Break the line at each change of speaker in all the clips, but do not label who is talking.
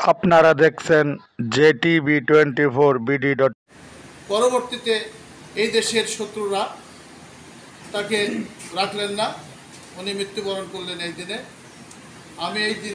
আপনারা দেখছেন JTV24BD.
পরবর্তীতে এই দেশের শত্রুরা তাকে রাখলেন না, উনি মৃত্যুবরণ করলেন এই দিনে। আমি এই দিন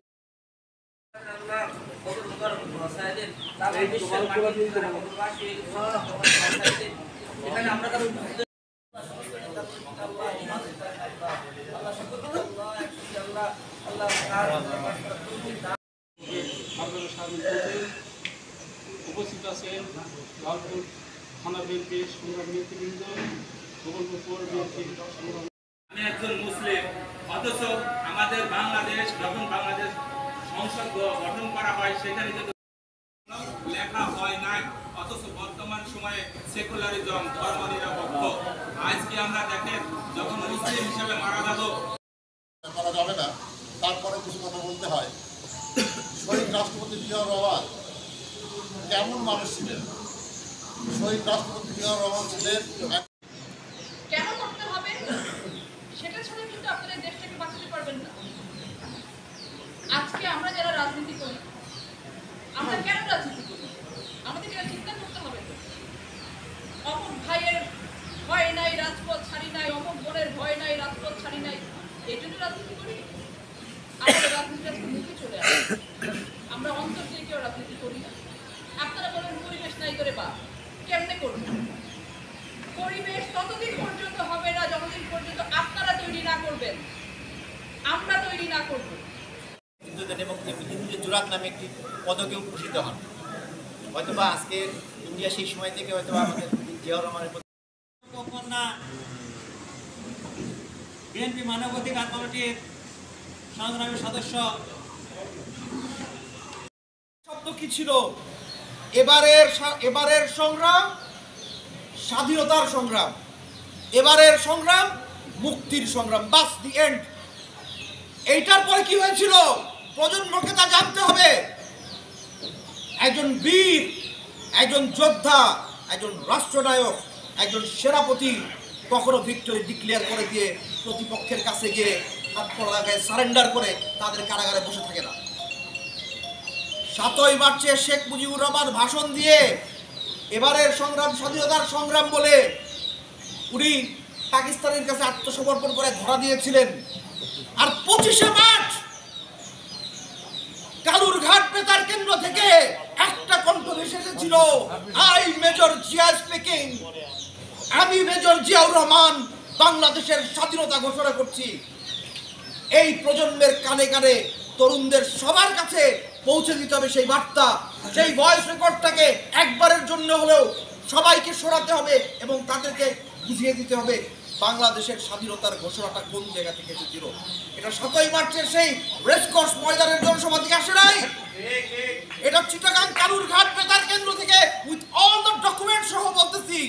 উপস্থিত আছেন লালপুর থানা বিএনপির সংগ্রামী নেতৃবৃন্দ, গোপালপুর পৌর বিএনপির সংগ্রামী।
আমি একজন মুসলিম, অথচ আমাদের বাংলাদেশ যখন বাংলাদেশ সংসদ গঠন করা হয় সেখানে যদি লেখা হয় নাই, অথচ বর্তমান সময়ে সেকুলারিজম, ধর্মনিরপেক্ষ। আজকে আমরা দেখেন যখন মুসলিম হিসেবে মারা গেল
করা যাবে না, তারপরে কিছু কথা বলতে হয়। শহীদ রাষ্ট্রপতি জিয়াউর রহমান কেমন মানুষ ছিলেন? শহীদ রাষ্ট্রপতি জিয়াউর রহমান ছিলেন
কেন করতে হবে সেটা ছাড়া কিন্তু আপনারা দেশটাকে বাঁচাতে পারবেন না। আজকে আমরা যারা রাজনীতি করি, আমরা কেন রাজনীতি করি? আমাদের এটা চিন্তা করতে হবে। অমুক ভাইয়ের ভয় নাই রাজপথ ছাড়ি নাই, অমুক বোনের ভয় নাই রাজপথ ছাড়ি নাই, এই জন্য রাজনীতি করি। আমাদের রাজনীতি আজকে মুখে চলে আসে, আমরা অন্তর দিয়ে কেউ রাজনীতি করি না। আপনারা বলেন পরিবেশ নাই করে বা কেমনে করবেন? পরিবেশ ততদিন পর্যন্ত হবে না যতদিন পর্যন্ত আপনারা তৈরি না করবেন, আমরা তৈরি না করব।
হিন্দুদের এবং হিন্দু জোরাত নামে একটি পদকেও ভূষিত হন। হয়তোবা আজকে ইন্ডিয়া সেই সময় থেকে হয়তোবা আমাদের জিয়াউর রহমানের
বিএনপি মানবাধিকার কমিটির সংগ্রামী সদস্য।
শব্দ কি ছিল? এবারের সংগ্রাম স্বাধীনতার সংগ্রাম, এবারের সংগ্রাম মুক্তির সংগ্রাম, বাস দি এন্ড। এইটার পরে কি হয়েছিল প্রজন্মকে তা জানতে হবে। একজন বীর, একজন যোদ্ধা, একজন রাষ্ট্রনায়ক, একজন সেনাপতি কখনো ভিক্টরি ডিক্লেয়ার করে দিয়ে প্রতিপক্ষের কাছে গিয়ে হাত পা লাগায় সারেন্ডার করে তাদের কারাগারে বসে থাকে না। 7ই মার্চে শেখ মুজিবুর রহমান ভাষণ দিয়ে এবারের সংগ্রাম স্বাধীনতার সংগ্রাম বলে উনি পাকিস্তানের কাছে আত্মসমর্পণ করে ধরা দিয়েছিলেন। আর 25শে মার্চ কালুরঘাট বেতার কেন্দ্র থেকে একটা কণ্ঠ ভেসে এসেছিল, আই মেজর জিয়া স্পিকিং, আমি মেজর জিয়াউর রহমান বাংলাদেশের স্বাধীনতা ঘোষণা করছি। এই প্রজন্মের কানে কানে তরুণদের সবার কাছে পৌঁছে দিতে হবে সেই বার্তা। সেই ভয়েস রেকর্ডটাকে একবারের জন্য হলেও সবাইকে শোনাতে হবে এবং তাদেরকে বুঝিয়ে দিতে হবে বাংলাদেশের স্বাধীনতার ঘোষণাটা কোন জায়গা থেকে এসেছিল। এটা 7ই মার্চের সেই রেসকোর্স ময়দানের জনসভা থেকে আসে নাই, এটা চিটাগাং কালুরঘাট বেতার কেন্দ্র থেকে উইথ অল দ্য ডকুমেন্ট সহ বলতেছি।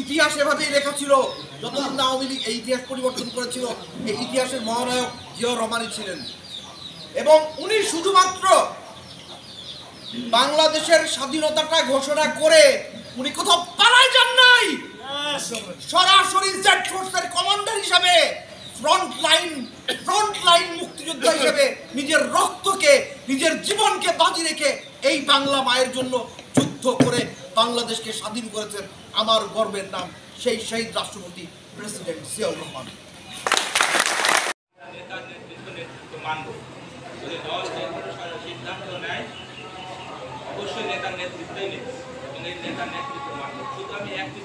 ইতিহাস এভাবেই লেখা ছিল। যতদিন না আওয়ামী লীগ এই ইতিহাস পরিবর্তন করেছিল, এই ইতিহাসের মহানায়ক জিয়াউর রহমানই ছিলেন। এবং উনি শুধুমাত্র বাংলাদেশের স্বাধীনতাটা ঘোষণা করে উনি কোথাও পালায় যান নাই, সরাসরি জেড ফোর্সের কমান্ডার হিসাবে ফ্রন্ট লাইন মুক্তিযোদ্ধা হিসেবে নিজের রক্তকে, নিজের জীবনকে বাজি রেখে এই বাংলা মায়ের জন্য যুদ্ধ করে বাংলাদেশকে স্বাধীন করেছেন। আমার গর্বের নাম সেই শহীদ রাষ্ট্রপতি প্রেসিডেন্ট জিয়াউর রহমান।
নেতার নেতৃত্ব মানব। যদি দল সিদ্ধান্ত নেয় অবশ্যই নেতার নেতৃত্বই নেবে এবং এই নেতার নেতৃত্ব মানব। শুধু আমি একটি